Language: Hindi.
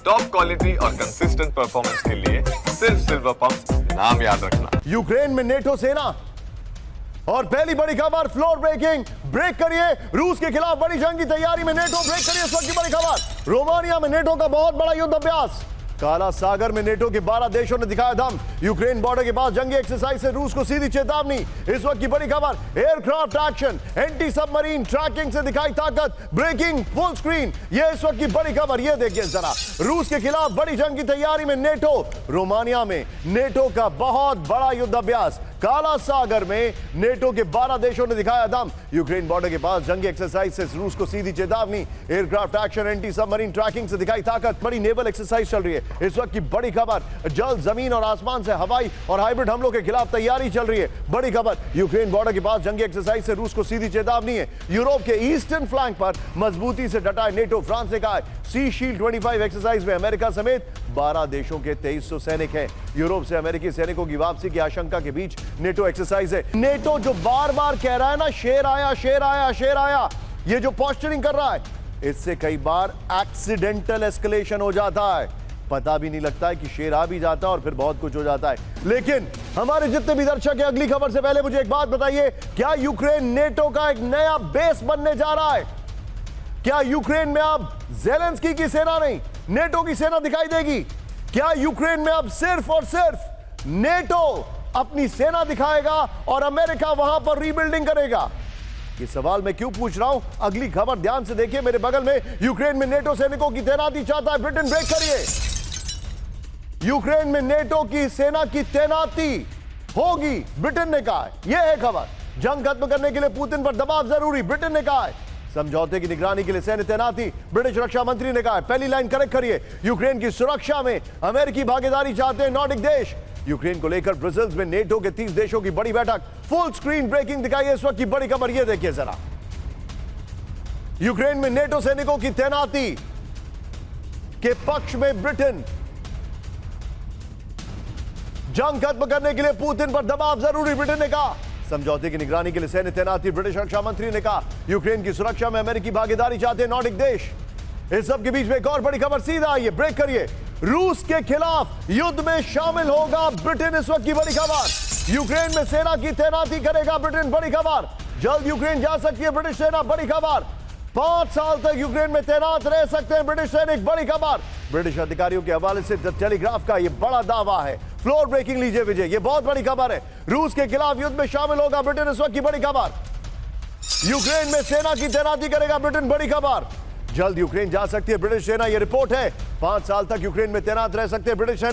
टॉप क्वालिटी और कंसिस्टेंट परफॉर्मेंस के लिए सिर्फ सिल्वर पंप नाम याद रखना। यूक्रेन में नेटो सेना और पहली बड़ी खबर फ्लोर ब्रेकिंग। ब्रेक करिए, रूस के खिलाफ बड़ी जंग की तैयारी में नेटो। ब्रेक करिए इस वक्त की बड़ी खबर। रोमानिया में नेटो का बहुत बड़ा युद्ध अभ्यास। काला सागर में नेटो के 12 देशों ने दिखाया दम। यूक्रेन बॉर्डर के पास जंगी एक्सरसाइज से रूस को सीधी चेतावनी। इस वक्त की बड़ी खबर, aircraft action, anti submarine tracking से दिखाई ताकत। ब्रेकिंग फुल स्क्रीन, ये इस वक्त की बड़ी खबर। ये देखिए जरा, रूस के खिलाफ बड़ी जंग की तैयारी में नेटो। रोमानिया में नेटो का बहुत बड़ा युद्ध अभ्यास। काला सागर में नेटो के 12 देशों ने दिखाया दम। यूक्रेन बॉर्डर के पास जंगी एक्सरसाइज से रूस को सीधी चेतावनी। Aircraft action, anti submarine tracking से दिखाई ताकत। बड़ी नेवल एक्सरसाइज चल रही है। इस वक्त की बड़ी खबर, जल, जमीन और आसमान से हवाई और हाइब्रिड हमलों के खिलाफ तैयारी चल रही है। बड़ी खबर, यूक्रेन बॉर्डर के पास जंगी एक्सरसाइज से रूस को सीधी चेतावनी है। यूरोप के ईस्टर्न फ्लैंक पर मजबूती से डटा है नेटो। फ्रांस ने कहा सी शील्ड 25 एक्सरसाइज में अमेरिका समेत 12 देशों के 2300 सैनिक हैं। यूरोप से अमेरिकी सैनिकों की वापसी की आशंका के बीच नेटो एक्सरसाइज है। नेटो जो बार बार कह रहा है ना, शेर आया शेर आया शेर आया, ये जो पोस्चरिंग कर रहा है, इससे कई बार एक्सीडेंटल एस्केलेशन हो जाता है। पता भी नहीं लगता है कि शेर आ भी जाता है और फिर बहुत कुछ हो जाता है। लेकिन हमारे जितने भी दर्शक हैं, अगली खबर से पहले मुझे एक बात बताइए, क्या यूक्रेन नेटो का एक नया बेस बनने जा रहा है? क्या यूक्रेन में अब ज़ेलेंस्की की सेना नहीं, नेटो की सेना दिखाई देगी? क्या यूक्रेन में अब सिर्फ और सिर्फ नेटो अपनी सेना दिखाएगा और अमेरिका वहां पर रीबिल्डिंग करेगा? ये सवाल मैं क्यों पूछ रहा हूं, अगली खबर ध्यान से देखिए। मेरे बगल में यूक्रेन में नेटो सैनिकों की तैनाती चाहता है ब्रिटेन। ब्रेक करिए। यूक्रेन में नेटो की सेना की तैनाती होगी, ब्रिटेन ने कहा है। यह है खबर। जंग खत्म करने के लिए पुतिन पर दबाव जरूरी, ब्रिटेन ने कहा है। समझौते की निगरानी के लिए सैन्य तैनाती, ब्रिटिश रक्षा मंत्री ने कहा है। पहली लाइन करेक्ट करिए। यूक्रेन की सुरक्षा में अमेरिकी भागीदारी चाहते हैं नॉर्डिक देश। यूक्रेन को लेकर ब्रसेल्स में नेटो के 30 देशों की बड़ी बैठक। फुल स्क्रीन ब्रेकिंग दिखाई इस वक्त की बड़ी खबर। यह देखिए जरा, यूक्रेन में नेटो सैनिकों की तैनाती के पक्ष में ब्रिटेन। जंग खत्म करने के लिए पुतिन पर दबाव जरूरी, ब्रिटेन ने कहा। समझौते की निगरानी के लिए सैन्य तैनाती, ब्रिटिश रक्षा मंत्री ने कहा। यूक्रेन की सुरक्षा में अमेरिकी भागीदारी चाहते हैं नॉर्डिक देश। इस सब के बीच में एक और बड़ी खबर, सीधा आइए, ब्रेक करिए। रूस के खिलाफ युद्ध में शामिल होगा ब्रिटेन, इस वक्त की बड़ी खबर। यूक्रेन में सेना की तैनाती करेगा ब्रिटेन, बड़ी खबर। जल्द यूक्रेन जा सकती है ब्रिटिश सेना, बड़ी खबर। 5 साल तक यूक्रेन में तैनात रह सकते हैं ब्रिटिश सैनिक, बड़ी खबर। ब्रिटिश अधिकारियों के हवाले से द टेलीग्राफ का यह बड़ा दावा है। फ्लोर ब्रेकिंग लीजिए विजय, यह बहुत बड़ी खबर है। रूस के खिलाफ युद्ध में शामिल होगा ब्रिटेन, इस वक्त की बड़ी खबर। यूक्रेन में सेना की तैनाती करेगा ब्रिटेन, बड़ी खबर। जल्द यूक्रेन जा सकती है ब्रिटिश सेना, यह रिपोर्ट है। 5 साल तक यूक्रेन में तैनात रह सकते हैं ब्रिटिश सैनिक।